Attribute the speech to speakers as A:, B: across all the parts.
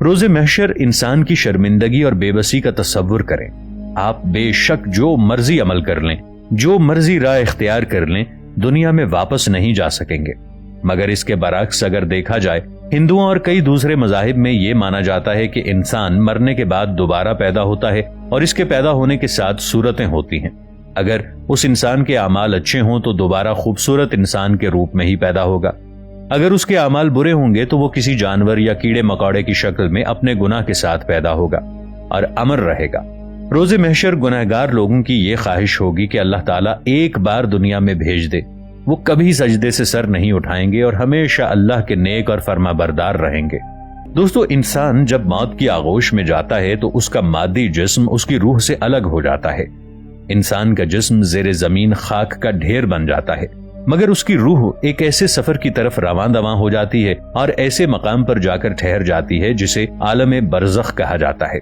A: रोज़े महशर इंसान की शर्मिंदगी और बेबसी का तसव्वुर करें। आप बेशक जो मर्जी अमल कर लें, जो मर्जी राह इख्तियार कर लें, दुनिया में वापस नहीं जा सकेंगे। मगर इसके बरअक्स अगर देखा जाए, हिंदुओं और कई दूसरे मजाहिब में यह माना जाता है कि इंसान मरने के बाद दोबारा पैदा होता है और इसके पैदा होने के साथ सूरतें होती हैं। अगर उस इंसान के अमाल अच्छे हों तो दोबारा खूबसूरत इंसान के रूप में ही पैदा होगा। अगर उसके अमाल बुरे होंगे तो वो किसी जानवर या कीड़े मकोड़े की शक्ल में अपने गुनाह के साथ पैदा होगा और अमर रहेगा। रोज़े महशर गुनहगार लोगों की ये ख्वाहिश होगी कि अल्लाह ताला एक बार दुनिया में भेज दे। वो कभी सजदे से सर नहीं उठाएंगे और हमेशा अल्लाह के नेक और फरमाबरदार रहेंगे। दोस्तों, इंसान जब मौत की आगोश में जाता है तो उसका मादी जिस्म उसकी रूह से अलग हो जाता है। इंसान का जिस्म ज़ेरे जमीन खाक का ढेर बन जाता है, मगर उसकी रूह एक ऐसे सफर की तरफ रवां दवां हो जाती है और ऐसे मकाम पर जाकर ठहर जाती है जिसे आलम बरज़ख कहा जाता है।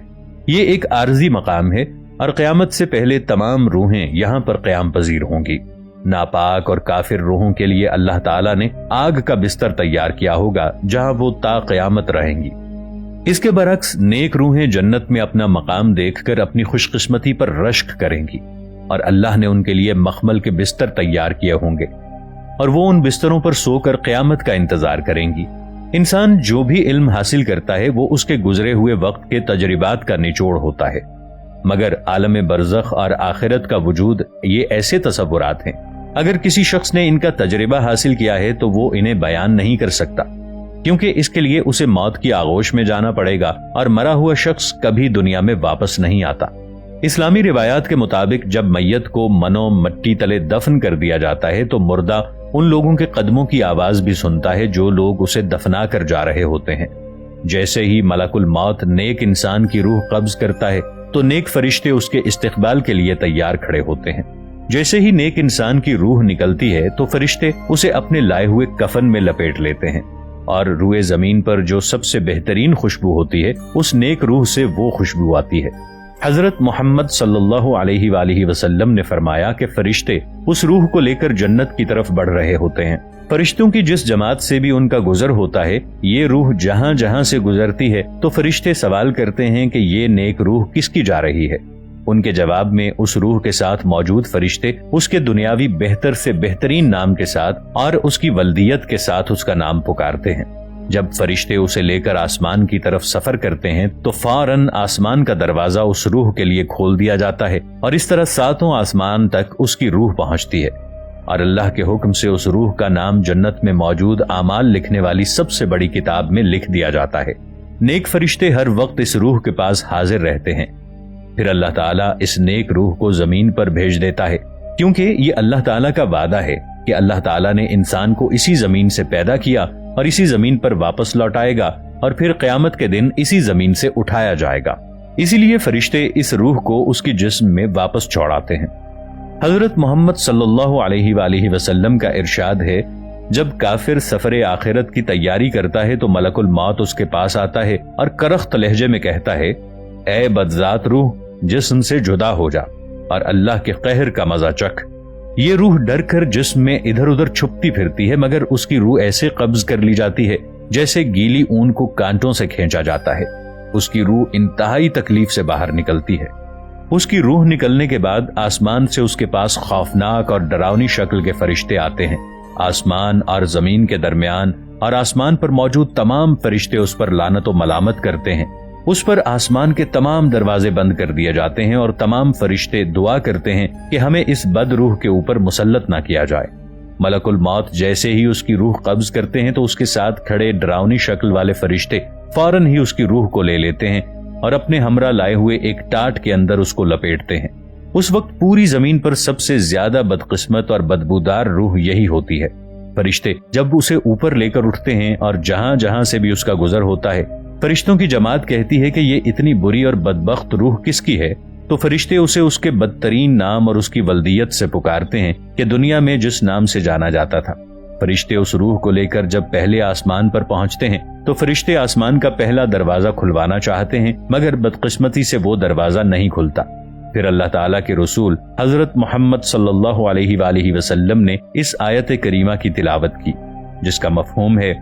A: ये एक आर्जी मकाम है और क़यामत से पहले तमाम रूहें यहाँ पर क़याम पजीर होंगी। नापाक और काफिर रूहों के लिए अल्लाह ताला ने आग का बिस्तर तैयार किया होगा जहां वो ता क़यामत रहेंगी। इसके बरक्स नेक रूहें जन्नत में अपना मकाम देखकर अपनी खुशकिस्मती पर रश्क करेंगी और अल्लाह ने उनके लिए मखमल के बिस्तर तैयार किए होंगे और वो उन बिस्तरों पर सोकर क़यामत का इंतजार करेंगी। इंसान जो भी इल्म हासिल करता है वो उसके गुजरे हुए वक्त के तजर्बात का निचोड़ होता है, मगर आलम बरज़ख और आखिरत का वजूद ये ऐसे तसव्वुरात हैं, अगर किसी शख्स ने इनका तजर्बा हासिल किया है तो वो इन्हें बयान नहीं कर सकता, क्योंकि इसके लिए उसे मौत की आगोश में जाना पड़ेगा और मरा हुआ शख्स कभी दुनिया में वापस नहीं आता। इस्लामी रिवायात के मुताबिक जब मैयत को मनो मट्टी तले दफन कर दिया जाता है तो मुर्दा उन लोगों के कदमों की आवाज भी सुनता है जो लोग उसे दफना कर जा रहे होते हैं। जैसे ही मलकुल मौत नेक इंसान की रूह कब्ज करता है तो नेक फरिश्ते उसके इस्तिकबाल के लिए तैयार खड़े होते हैं। जैसे ही नेक इंसान की रूह निकलती है तो फरिश्ते उसे अपने लाए हुए कफन में लपेट लेते हैं और रूए जमीन पर जो सबसे बेहतरीन खुशबू होती है उस नेक रूह से वो खुशबू आती है। हजरत मोहम्मद सल्लल्लाहु अलैहि वसल्लम ने फरमाया कि फरिश्ते उस रूह को लेकर जन्नत की तरफ बढ़ रहे होते हैं। फरिश्तों की जिस जमात से भी उनका गुजर होता है, ये रूह जहां जहां से गुजरती है तो फरिश्ते सवाल करते हैं कि ये नेक रूह किसकी जा रही है। उनके जवाब में उस रूह के साथ मौजूद फरिश्ते उसके दुनियावी बेहतर से बेहतरीन नाम के साथ और उसकी वल्दियत के साथ उसका नाम पुकारते हैं। जब फरिश्ते उसे लेकर आसमान की तरफ सफर करते हैं तो फौरन आसमान का दरवाजा उस रूह के लिए खोल दिया जाता है और इस तरह सातों आसमान तक उसकी रूह पहुंचती है और अल्लाह के हुक्म से उस रूह का नाम जन्नत में मौजूद आमाल लिखने वाली सबसे बड़ी किताब में लिख दिया जाता है। नेक फरिश्ते हर वक्त इस रूह के पास हाजिर रहते हैं। फिर अल्लाह ताला इस नेक रूह को जमीन पर भेज देता है, क्योंकि ये अल्लाह ताला का वादा है कि अल्लाह ताला ने इंसान को इसी जमीन से पैदा किया और इसी जमीन पर वापस लौटाएगा और फिर क़यामत के दिन इसी जमीन से उठाया जाएगा। इसीलिए फरिश्ते इस रूह को उसकी जिस्म में वापस छोड़ाते हैं। हजरत मोहम्मद सल्लल्लाहु अलैहि वसल्लम का इरशाद है, जब काफिर सफर आखिरत की तैयारी करता है तो मलकुल मौत उसके पास आता है और करख्त लहजे में कहता है, ए बदजात रूह, जिस्म से जुदा हो जा और अल्लाह के कहर का मजा चख। ये रूह डर कर जिस्म में इधर उधर छुपती फिरती है, मगर उसकी रूह ऐसे कब्ज कर ली जाती है जैसे गीली ऊन को कांटों से खींचा जाता है। उसकी रूह इंतहाई तकलीफ से बाहर निकलती है। उसकी रूह निकलने के बाद आसमान से उसके पास खौफनाक और डरावनी शक्ल के फरिश्ते आते हैं। आसमान और जमीन के दरमियान और आसमान पर मौजूद तमाम फरिश्ते उस पर लानत व मलामत करते हैं। उस पर आसमान के तमाम दरवाजे बंद कर दिए जाते हैं और तमाम फरिश्ते दुआ करते हैं कि हमें इस बद रूह के ऊपर मुसल्लत ना किया जाए। मलकुल मौत जैसे ही उसकी रूह कब्ज करते हैं तो उसके साथ खड़े डरावनी शक्ल वाले फरिश्ते फौरन ही उसकी रूह को ले लेते हैं और अपने हमरा लाए हुए एक टाट के अंदर उसको लपेटते हैं। उस वक्त पूरी जमीन पर सबसे ज्यादा बदकिस्मत और बदबूदार रूह यही होती है। फरिश्ते जब उसे ऊपर लेकर उठते हैं और जहां जहां से भी उसका गुजर होता है, फरिश्तों की जमात कहती है कि ये इतनी बुरी और बदबख्त रूह किसकी है, तो फरिश्ते उसे उसके बदतरीन नाम और उसकी वल्दियत से पुकारते हैं कि दुनिया में जिस नाम से जाना जाता था। फरिश्ते उस रूह को लेकर जब पहले आसमान पर पहुंचते हैं तो फरिश्ते आसमान का पहला दरवाजा खुलवाना चाहते हैं, मगर बदकिस्मती से वो दरवाजा नहीं खुलता। फिर अल्लाह ताला के रसूल हजरत मोहम्मद सल्लल्लाहु अलैहि वसल्लम ने इस आयत करीमा की तिलावत की, जिसका मफहूम है,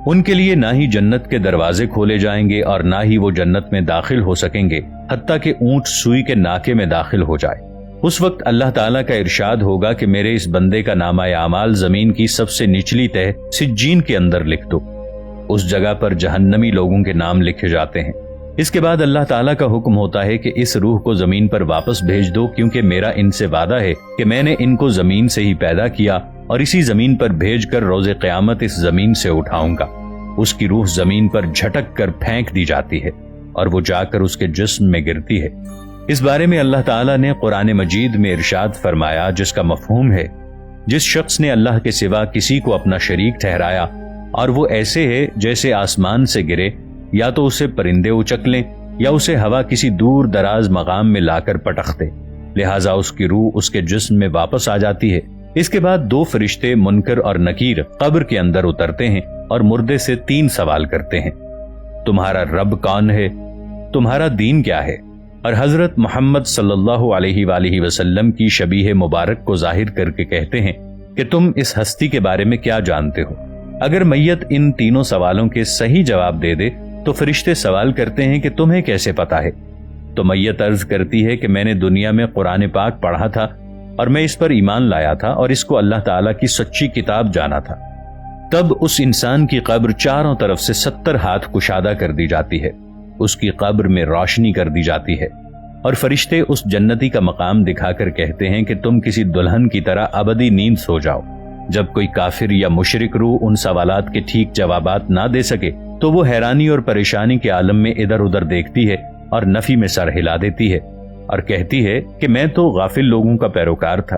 A: ان کے لیے نہ ہی جنت کے دروازے کھولے جائیں گے اور نہ ہی وہ جنت میں داخل ہو سکیں گے حتیٰ کہ اونٹ سوئی کے ناکے میں داخل ہو جائے۔ اس وقت اللہ تعالیٰ کا ارشاد ہوگا کہ میرے اس بندے کا نامہ اعمال زمین کی سب سے نچلی تہ سجین کے اندر لکھ دو۔ اس جگہ پر جہنمی لوگوں کے نام لکھے جاتے ہیں۔ اس کے بعد اللہ تعالیٰ کا حکم ہوتا ہے کہ اس روح کو زمین پر واپس بھیج دو، کیونکہ میرا ان سے وعدہ ہے کہ میں نے ان کو زمین سے ہی پیدا کیا اور اسی زمین پر بھیج کر روز قیامت اس زمین سے اٹھاؤں گا۔ اس کی روح زمین پر جھٹک کر پھینک دی جاتی ہے اور وہ جا کر اس کے جسم میں گرتی ہے۔ اس بارے میں اللہ تعالیٰ نے قرآن مجید میں ارشاد فرمایا، جس کا مفہوم ہے جس شخص نے اللہ کے سوا کسی کو اپنا شریک ٹھہرایا اور وہ ایسے ہے جیسے آسمان سے گرے، یا تو اسے پرندے اچک لیں یا اسے ہوا کسی دور دراز مقام میں لا کر پٹخ دے، لہٰذا اس کی روح اس کے جسم میں واپس آ جاتی ہے۔ اس کے بعد 2 فرشتے منکر اور نکیر قبر کے اندر اترتے ہیں اور مردے سے 3 سوال کرتے ہیں: تمہارا رب کون ہے؟ تمہارا دین کیا ہے؟ اور حضرت محمد صلی اللہ علیہ وآلہ وسلم کی شبیہ مبارک کو ظاہر کر کے کہتے ہیں کہ تم اس ہستی کے بارے میں کیا جانتے ہو؟ اگر میت ان تینوں سوالوں کے صحیح جواب دے دے تو فرشتے سوال کرتے ہیں کہ تمہیں کیسے پتا ہے؟ تو میت عرض کرتی ہے کہ میں نے دنیا میں قرآن پاک پڑھا تھا اور میں اس پر ایمان لایا تھا اور اس کو اللہ تعالیٰ کی سچی کتاب جانا تھا۔ تب اس انسان کی قبر چاروں طرف سے 70 ہاتھ کشادہ کر دی جاتی ہے، اس کی قبر میں روشنی کر دی جاتی ہے اور فرشتے اس جنتی کا مقام دکھا کر کہتے ہیں کہ تم کسی دلہن کی طرح ابدی نیند سو جاؤ۔ جب کوئی کافر یا مشرک روح ان سوالات کے ٹھیک جوابات نہ دے سکے تو وہ حیرانی اور پریشانی کے عالم میں ادھر ادھر دیکھتی ہے اور نفی میں سر ہلا دیتی ہے اور کہتی ہے کہ میں تو غافل لوگوں کا پیروکار تھا۔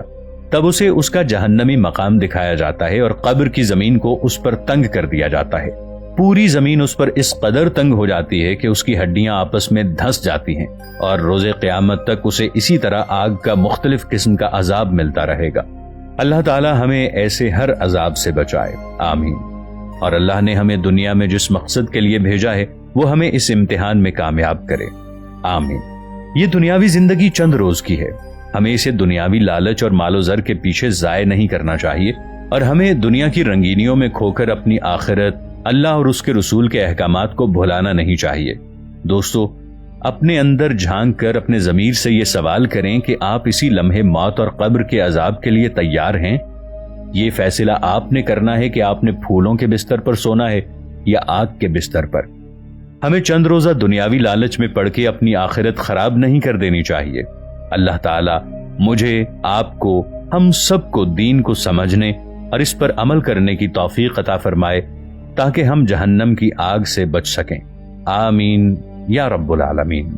A: تب اسے اس کا جہنمی مقام دکھایا جاتا ہے اور قبر کی زمین کو اس پر تنگ کر دیا جاتا ہے۔ پوری زمین اس پر اس قدر تنگ ہو جاتی ہے کہ اس کی ہڈیاں آپس میں دھنس جاتی ہیں اور روز قیامت تک اسے اسی طرح آگ کا مختلف قسم کا عذاب ملتا رہے گا۔ اللہ تعالی ہمیں ایسے ہر عذاب سے بچائے، آمین۔ اور اللہ نے ہمیں دنیا میں جس مقصد کے لیے بھیجا ہے وہ ہمیں اس امتحان میں کامیاب کرے، آمین۔ یہ دنیاوی زندگی چند روز کی ہے، ہمیں اسے دنیاوی لالچ اور مال و زر کے پیچھے ضائع نہیں کرنا چاہیے اور ہمیں دنیا کی رنگینیوں میں کھو کر اپنی آخرت، اللہ اور اس کے رسول کے احکامات کو بھلانا نہیں چاہیے۔ دوستو، اپنے اندر جھانک کر اپنے ضمیر سے یہ سوال کریں کہ آپ اسی لمحے موت اور قبر کے عذاب کے لیے تیار ہیں؟ یہ فیصلہ آپ نے کرنا ہے کہ آپ نے پھولوں کے بستر پر سونا ہے یا آگ کے بستر پر۔ ہمیں چند روزہ دنیاوی لالچ میں پڑ کے اپنی آخرت خراب نہیں کر دینی چاہیے۔ اللہ تعالیٰ مجھے، آپ کو، ہم سب کو دین کو سمجھنے اور اس پر عمل کرنے کی توفیق عطا فرمائے تاکہ ہم جہنم کی آگ سے بچ سکیں، آمین یا رب العالمین۔